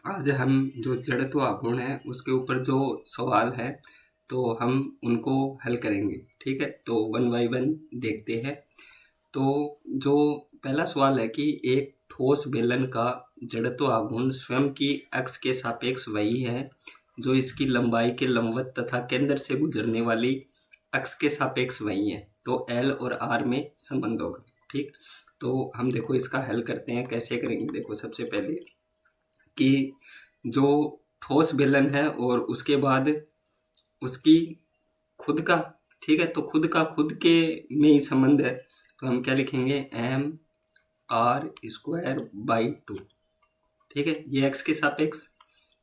आज हम जो जड़त्व आघूर्ण है उसके ऊपर जो सवाल है तो हम उनको हल करेंगे। ठीक है, तो वन बाय वन देखते हैं। तो जो पहला सवाल है कि एक ठोस बेलन का जड़त्व आघूर्ण स्वयं की अक्ष के सापेक्ष वही है जो इसकी लंबाई के लंबवत तथा केंद्र से गुजरने वाली अक्ष के सापेक्ष वही है। तो एल और आर में संबंध होगा। ठीक, तो हम देखो इसका हल करते हैं। कैसे करेंगे, देखो सबसे पहले कि जो ठोस बेलन है और उसके बाद उसकी खुद का, ठीक है, तो खुद के में ही संबंध है। तो हम क्या लिखेंगे, M R square by two. ठीक है, ये एक्स के सापेक्ष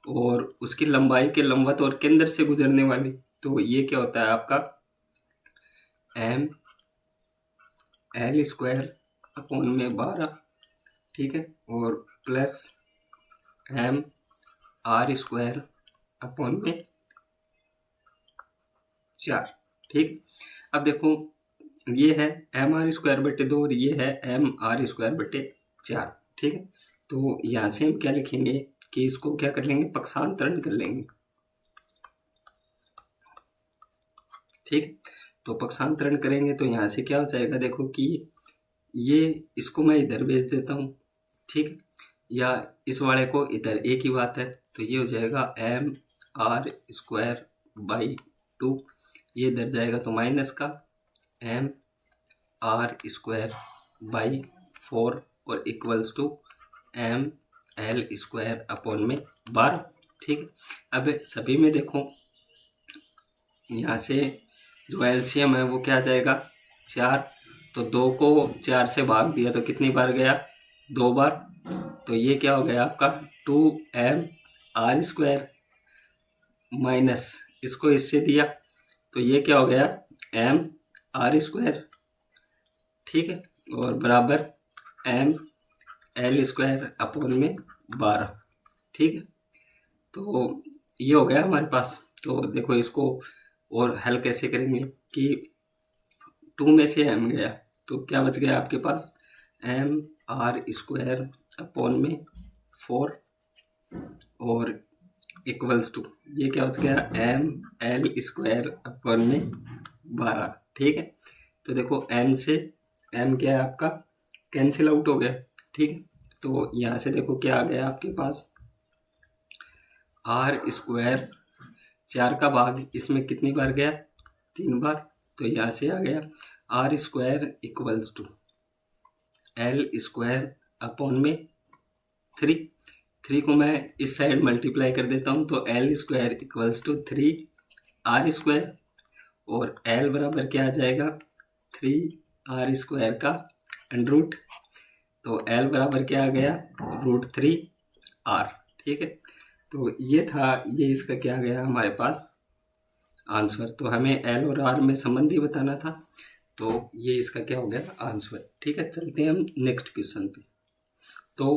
और उसकी लंबाई के लंबवत और केंद्र से गुजरने वाली, तो ये क्या होता है आपका एम एल स्क्वायर अपॉन में 12। ठीक है, और plus M R square upon में 4। ठीक, अब देखो ये है एम आर स्क्वायर बटे 2 और ये है एम आर स्क्वायर बटे 4। ठीक है, तो यहाँ से हम क्या लिखेंगे कि इसको क्या कर लेंगे, पक्षांतरण कर लेंगे। ठीक, तो पक्षांतरण करेंगे तो यहाँ से क्या हो जाएगा, देखो कि ये इसको मैं इधर भेज देता हूँ। ठीक, या इस वाले को इधर, एक ही बात है। तो ये हो जाएगा एम आर स्क्वायर बाई 2, ये इधर जाएगा तो माइनस का एम आर स्क्वायर बाई 4 और equals to M L square upon में 12। ठीक है, अब सभी में देखो यहाँ से जो एलसीएम है वो क्या आ जाएगा 4। तो 2 को 4 से भाग दिया तो कितनी बार गया, 2 बार। तो ये क्या हो गया आपका 2m आर स्क्वायर माइनस इसको इससे दिया तो ये क्या हो गया m आर स्क्वायर। ठीक है, और बराबर एम एल स्क्वायर अपॉन में 12। ठीक है, तो ये हो गया हमारे पास। तो देखो इसको और हल कैसे करेंगे कि 2 में से m गया तो क्या बच गया आपके पास एम आर स्क्वायर अपॉन में 4 और इक्वल्स टू ये क्या बच गया एम एल स्क्वायर अपॉन में 12। ठीक है, तो देखो m से m क्या है आपका कैंसिल आउट हो गया। ठीक है, तो यहाँ से देखो क्या आ गया आपके पास आर स्क्वायर 4 का भाग इसमें कितनी बार गया 3 बार। तो यहाँ से आ गया R square equals to L square upon में 3 को मैं इस साइड मल्टीप्लाई कर देता हूँ तो L square equals to 3 R square और एल बराबर क्या आ जाएगा 3 आर स्क्वायर का अंडर रूट। तो एल बराबर क्या आ गया √3 आर। ठीक है, तो ये था, ये इसका क्या आ गया हमारे पास आंसर। तो हमें एल और आर में संबंध ही बताना था, तो ये इसका क्या हो गया आंसर। ठीक है, चलते हैं हम नेक्स्ट क्वेश्चन पे। तो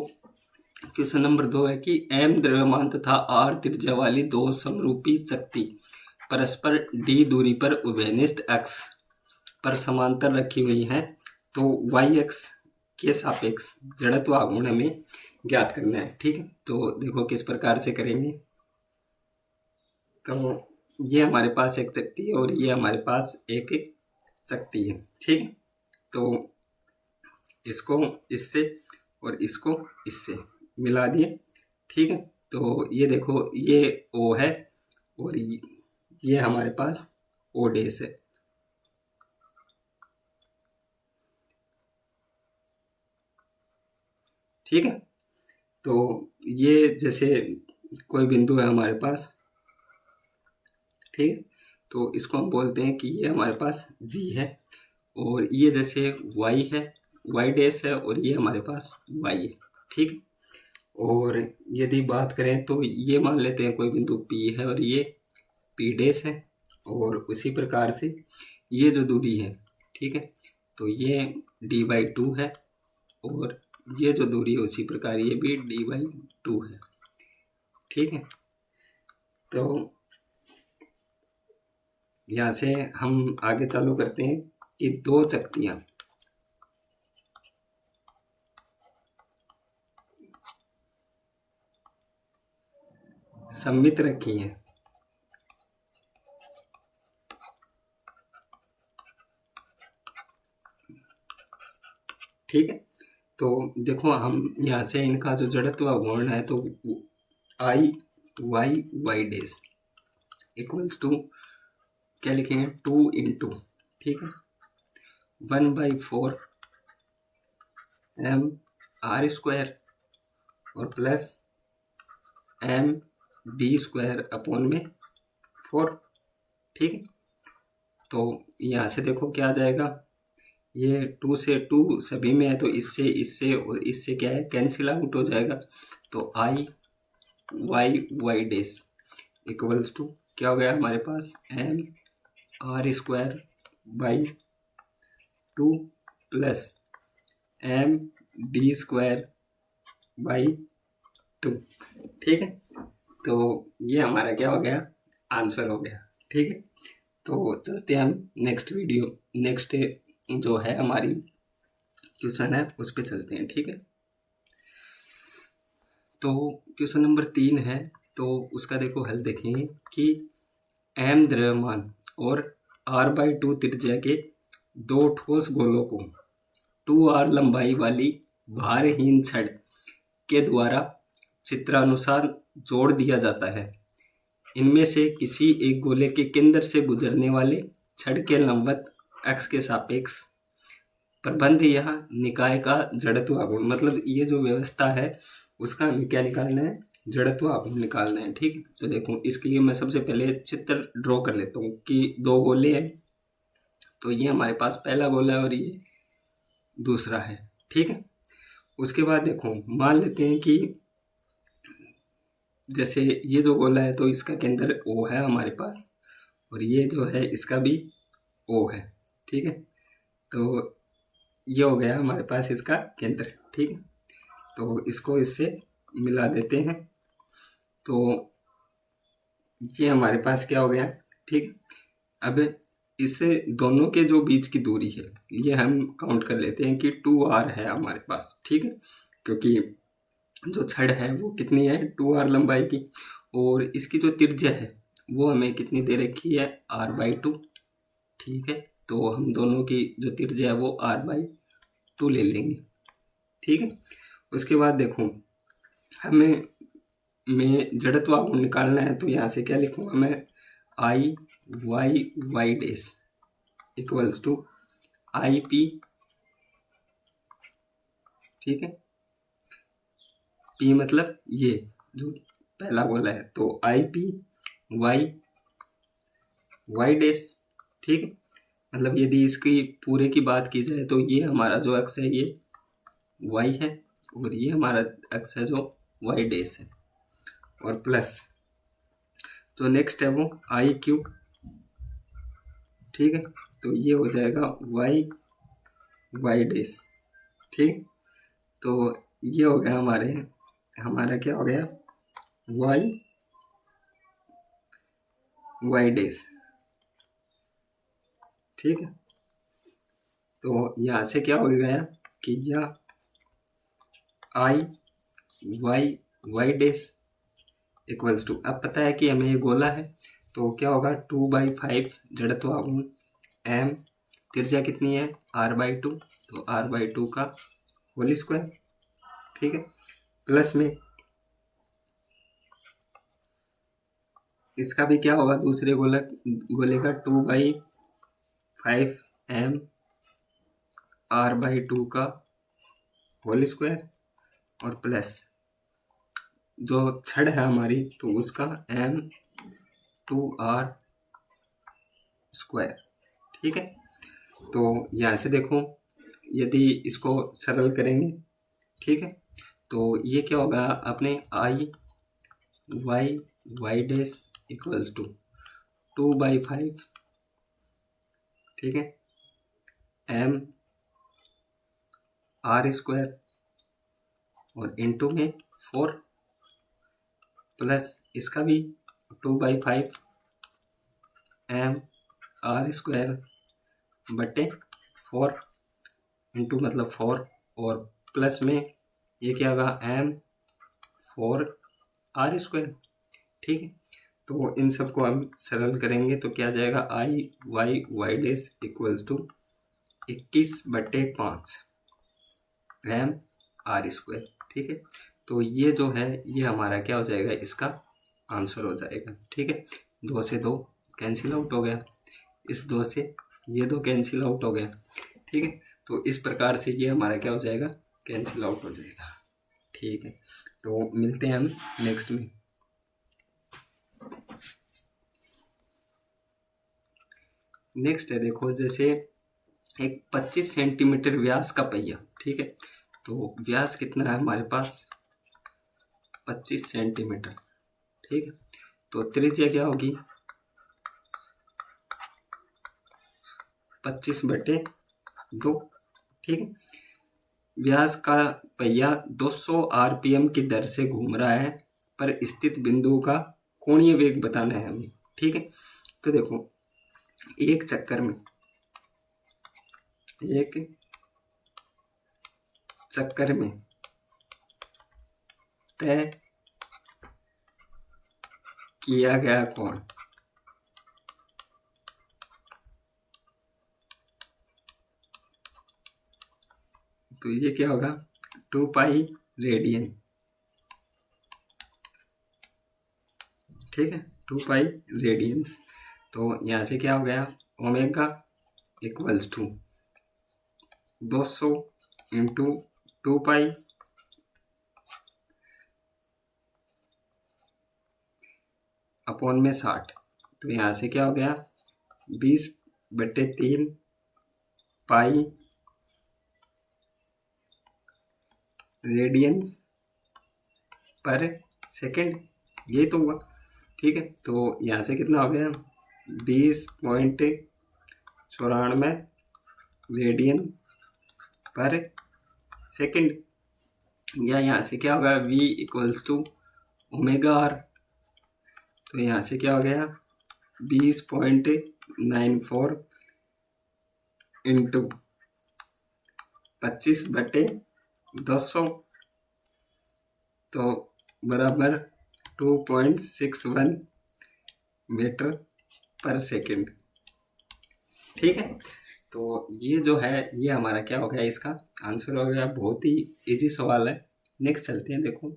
क्वेश्चन नंबर 2 है कि एम द्रव्यमान तथा आर त्रिज्या वाली दो समरूपी चकती परस्पर डी दूरी पर उभयनिष्ठ अक्ष पर समांतर रखी हुई हैं। तो वाई अक्ष के सापेक्ष जड़त्व आघूर्ण हमें ज्ञात करना है। ठीक है, तो देखो किस प्रकार से करेंगे। तो ये हमारे पास एक चकती है और ये हमारे पास एक चकती है। ठीक है, तो इसको इससे और इसको इससे मिला दिए। ठीक है, तो ये देखो ये O है और ये हमारे पास O डैश है। ठीक है, तो ये जैसे कोई बिंदु है हमारे पास। ठीक है, तो इसको हम बोलते हैं कि ये हमारे पास G है और ये जैसे Y है, Y डैश है और ये हमारे पास Y है। ठीक है, और यदि बात करें तो ये मान लेते हैं कोई बिंदु P है और ये P डैश है और उसी प्रकार से ये जो दूरी है, ठीक है, तो ये d/2 है और ये जो दूरी है उसी प्रकार ये भी d/2 है। ठीक है, तो यहाँ से हम आगे चालू करते हैं कि दो चकतियाँ सममित रखी हैं। ठीक है, तो देखो हम यहाँ से इनका जो जड़त्व गुण है तो I Y Y dash equals to क्या लिखेंगे 2 × ठीक है 1/4 m r² और प्लस md²/4। ठीक है, तो यहाँ से देखो क्या आ जाएगा, ये 2 से 2 सभी में है तो इससे और इससे क्या है कैंसिल आउट हो जाएगा। तो I Y Y dash equals to क्या हो गया हमारे पास mr²/2 प्लस md²/2। ठीक है, तो ये हमारा क्या हो गया आंसर हो गया। ठीक है, तो चलते हैं हम नेक्स्ट जो है हमारी क्वेश्चन है उस पे चलते हैं। ठीक है, तो क्वेश्चन नंबर 3 है, तो उसका देखो हल देखेंगे कि m द्रव्यमान और r/2 त्रिज्या के दो ठोस गोलों को 2r लंबाई वाली भारहीन छड़ के द्वारा चित्रानुसार जोड़ दिया जाता है। इनमें से किसी एक गोले के केंद्र से गुजरने वाले छड़ के लंबवत x के सापेक्ष प्रबंध या निकाय का जड़त्व आघूर्ण, मतलब ये जो व्यवस्था है उसका हमें क्या निकालना है, जड़त्व आघूर्ण निकालना है। ठीक है, तो देखो इसके लिए मैं सबसे पहले चित्र ड्रॉ कर लेता हूँ कि दो गोले हैं, तो ये हमारे पास पहला गोला है और ये दूसरा है। ठीक है, उसके बाद देखो मान लेते हैं कि जैसे ये जो गोला है तो इसका केंद्र O है हमारे पास और ये जो है इसका भी O है। ठीक है, तो ये हो गया हमारे पास इसका केंद्र। ठीक है, तो इसको इससे मिला देते हैं, तो ये हमारे पास क्या हो गया। ठीक, अब इससे दोनों के जो बीच की दूरी है ये हम काउंट कर लेते हैं कि 2r है हमारे पास। ठीक है, क्योंकि जो छड़ है वो कितनी है 2r लंबाई की और इसकी जो त्रिज्या है वो हमें कितनी दे रखी है r/2। ठीक है, तो हम दोनों की जो त्रिज्या है वो r/2 ले लेंगे। ठीक है, उसके बाद देखो हमें जड़त्व आघूर्ण निकालना है, तो यहाँ से क्या लिखूंगा मैं I Y Y dash equals to I P. ठीक है, पी मतलब ये जो पहला बोला है तो I P Y Y dash. ठीक है, मतलब यदि इसकी पूरे की बात की जाए तो ये हमारा जो अक्ष है ये वाई है और ये हमारा अक्ष है जो वाई डैश है और प्लस जो नेक्स्ट है वो आई क्यू। ठीक है, तो ये हो जाएगा वाई वाई डैश। ठीक, तो ये हो गया हमारा क्या हो गया वाई वाई डैश। ठीक है, तो यहाँ से क्या हो गया कि यह I Y Y dash equals to, अब पता है कि हमें ये गोला है तो क्या होगा 2/5 जड़त्व आघूर्ण m, त्रिज्या कितनी है r/2 तो r/2 का होल स्क्वायर। ठीक है, प्लस में इसका भी क्या होगा दूसरे गोले का 2/5 m r/2 का होल स्क्वायर और प्लस जो छड़ है हमारी तो उसका m2r स्क्वायर। ठीक है, तो यहाँ से देखो यदि इसको सरल करेंगे ठीक है तो ये क्या होगा अपने I Y Y dash equals to 2/5 ठीक है m r स्क्वायर और इंटू में 4 प्लस इसका भी 2/5 m r स्क्वायर बटे 4 इंटू मतलब 4 और प्लस में ये क्या होगा m 4 r स्क्वायर। ठीक है। तो इन सबको हम सरल करेंगे तो क्या जाएगा, I Y Y dash equals to 21/5 M R square. ठीक है, तो ये जो है ये हमारा क्या हो जाएगा, इसका आंसर हो जाएगा। ठीक है, 2 से 2 कैंसिल आउट हो गया, इस 2 से ये 2 कैंसिल आउट हो गया। ठीक है, तो इस प्रकार से ये हमारा क्या हो जाएगा, कैंसिल आउट हो जाएगा। ठीक है, तो मिलते हैं हम नेक्स्ट में। नेक्स्ट है, देखो जैसे एक 25 सेंटीमीटर व्यास का पहिया। ठीक है, तो व्यास कितना है हमारे पास, 25 सेंटीमीटर। ठीक है, तो त्रिज्या क्या होगी, 25/2। ठीक है, व्यास का पहिया 200 आरपीएम की दर से घूम रहा है, पर स्थित बिंदु का कोणीय वेग बताना है हमें। ठीक है, तो देखो एक चक्कर में तय किया गया कोण, तो ये क्या होगा, 2 पाई रेडियन। ठीक है, 2 पाई रेडियंस। तो यहाँ से क्या हो गया, omega equals to 200 into 2 pi upon में 60। तो यहाँ से क्या हो गया, 20/3 पाई रेडियंस पर सेकेंड, ये तो हुआ। ठीक है, तो यहाँ से कितना हो गया, 20.94 रेडियन पर सेकेंड, या यहाँ से क्या होगा, v equals to omega R. तो यहाँ से क्या हो गया, 20.94 इंटू 25/200, तो बराबर 2.61 मीटर पर सेकेंड। ठीक है, तो ये जो है ये हमारा क्या हो गया, इसका आंसर हो गया। बहुत ही इजी सवाल है। नेक्स्ट चलते हैं। देखो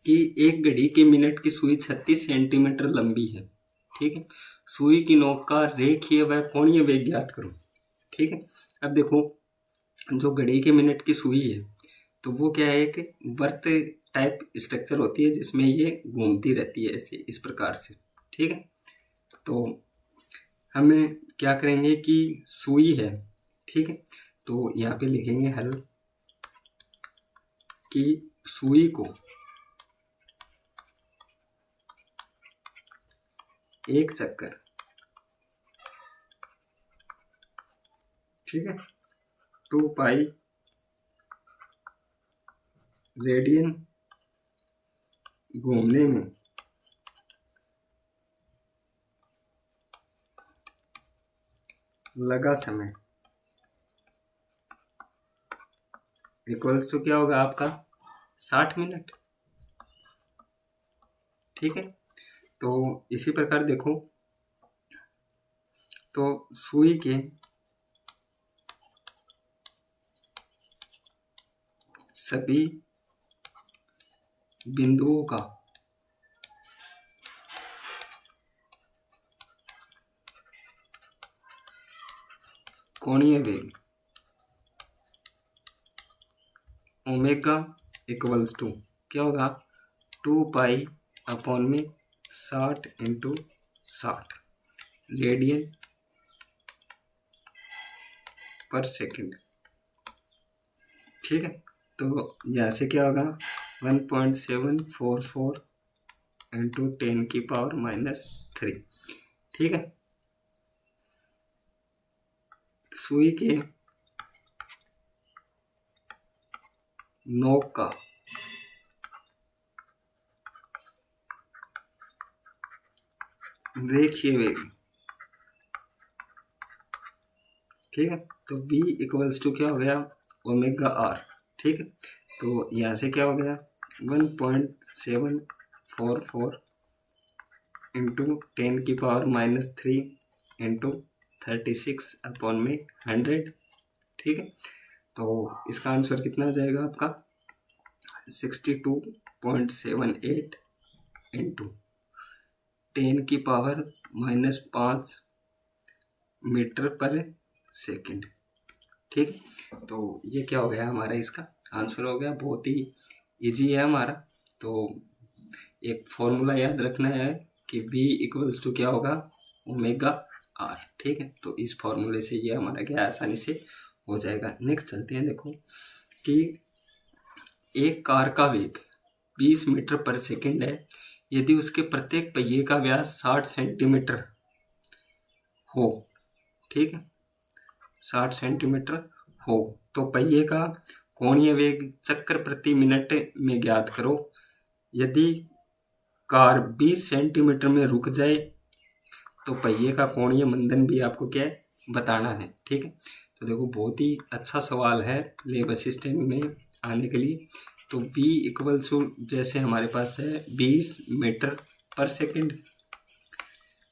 कि एक घड़ी के मिनट की सुई 36 सेंटीमीटर लंबी है। ठीक है, सुई की नोक का रेखीय व कोणीय वेग ज्ञात करो। ठीक है, अब देखो जो घड़ी के मिनट की सुई है तो वो क्या है, एक वर्त टाइप स्ट्रक्चर होती है जिसमें ये घूमती रहती है ऐसे इस प्रकार से। ठीक है, तो हमें क्या करेंगे कि सुई है। ठीक है, तो यहाँ पे लिखेंगे हल कि सुई को एक चक्कर, ठीक है, 2 पाई रेडियन घूमने में लगा समय इक्वल्स टू क्या होगा आपका, 60 मिनट। ठीक है, तो इसी प्रकार देखो तो सुई के सभी बिंदुओं का कोणीय वेग ओमेगा इक्वल्स टू क्या होगा, 2 पाई अपॉन में 60 इंटू 60 रेडियन पर सेकंड। ठीक है, तो यहाँ से क्या होगा, 1.744 इंटू 10⁻³ ठीक है, सुई के नोक का रेखीय वेग। ठीक है, तो v इक्वल्स टू क्या हो गया, ओमेगा आर। ठीक है, तो यहाँ से क्या हो गया, 1.744 इंटू 10⁻³ इंटू 36/100। ठीक है, तो इसका आंसर कितना आ जाएगा आपका 62.78 इंटू 10⁻⁻5 मीटर पर सेकंड। ठीक, तो ये क्या हो गया हमारा, इसका आंसर हो गया। बहुत ही इजी है हमारा। तो एक फॉर्मूला याद रखना है कि V = क्या होगा, ω/r। ठीक है, तो इस फॉर्मूले से ये हमारा क्या आसानी से हो जाएगा। नेक्स्ट चलते हैं। देखो कि एक कार का वेग 20 मीटर पर सेकंड है, यदि उसके प्रत्येक पहिए का व्यास 60 सेंटीमीटर हो। ठीक है, 60 सेंटीमीटर हो तो पहिए का कोणीय वेग चक्र प्रति मिनट में ज्ञात करो। यदि कार 20 सेंटीमीटर में रुक जाए तो पहिए का कोणीय मंदन भी आपको क्या है, बताना है। ठीक है, तो देखो बहुत ही अच्छा सवाल है लैब असिस्टेंट में आने के लिए। तो V = जैसे हमारे पास है 20 मीटर पर सेकंड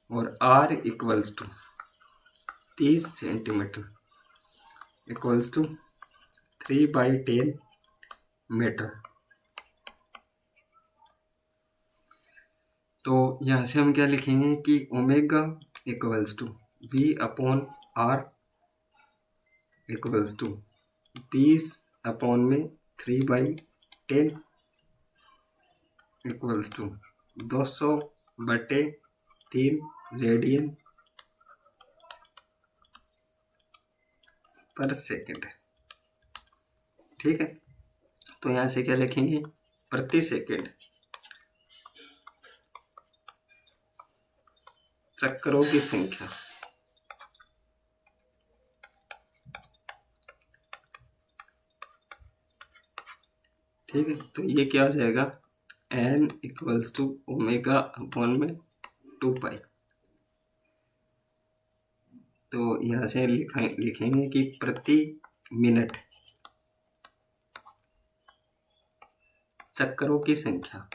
और R = 30 सेंटीमीटर = 3/10 मीटर। तो यहाँ से हम क्या लिखेंगे कि ω = V/R = 20/3/10 = 200/3 रेडियन पर सेकंड। ठीक है, तो यहाँ से क्या लिखेंगे, प्रति सेकंड चक्रों की संख्या। ठीक है, तो ये क्या हो जाएगा, N = ω/2π। तो यहाँ से लिखेंगे कि प्रति मिनट चक्रों की संख्या।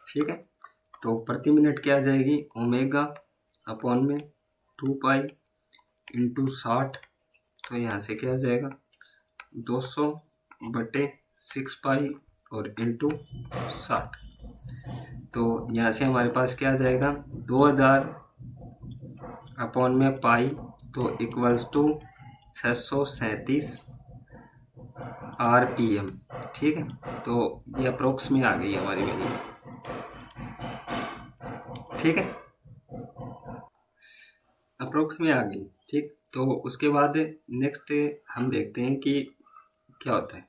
ठीक है, तो प्रति मिनट क्या आ जाएगी, ω/2π इंटू 60। तो यहाँ से क्या आ जाएगा 200/6π और इंटू 60। तो यहाँ से हमारे पास क्या आ जाएगा 2000/π, तो = 637 RPM। ठीक है, तो ये अप्रोक्स में आ गई हमारी वैल्यू। ठीक है, अप्रोक्स में आ गई। ठीक, तो उसके बाद नेक्स्ट हम देखते हैं कि क्या होता है।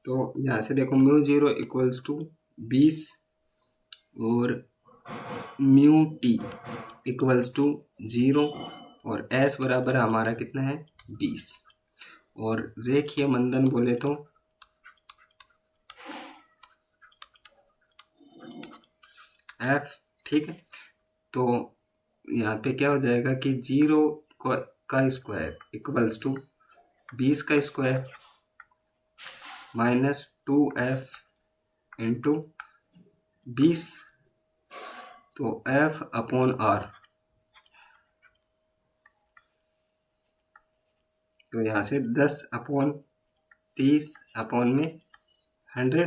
तो यहाँ से देखो μ0 = 20 और μt = 0 और s बराबर हमारा कितना है 20 और रेखीय मंदन बोले तो F। ठीक है, तो यहाँ पे क्या हो जाएगा कि 0 का स्क्वायर = 20 का स्क्वायर -2F इंटू 20, तो F/R। तो यहाँ से 10/30/100।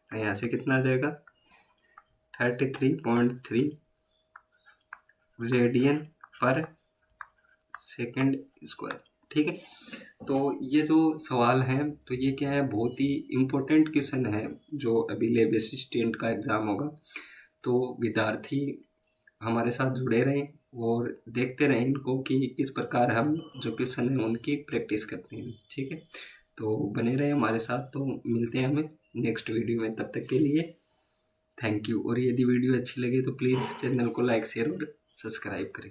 तो यहाँ से कितना आ जाएगा 33.3 रेडियन पर सेकंड स्क्वायर। ठीक है, तो ये जो सवाल है तो ये क्या है, बहुत ही इम्पोर्टेंट क्वेश्चन है जो अभी लैब असिस्टेंट का एग्ज़ाम होगा। तो विद्यार्थी हमारे साथ जुड़े रहें और देखते रहें इनको कि किस प्रकार हम जो क्वेश्चन है उनकी प्रैक्टिस करते हैं। ठीक है, तो बने रहें हमारे साथ। तो मिलते हैं हमें नेक्स्ट वीडियो में, तब तक के लिए थैंक यू। और यदि वीडियो अच्छी लगे तो प्लीज़ चैनल को लाइक शेयर और सब्सक्राइब करें।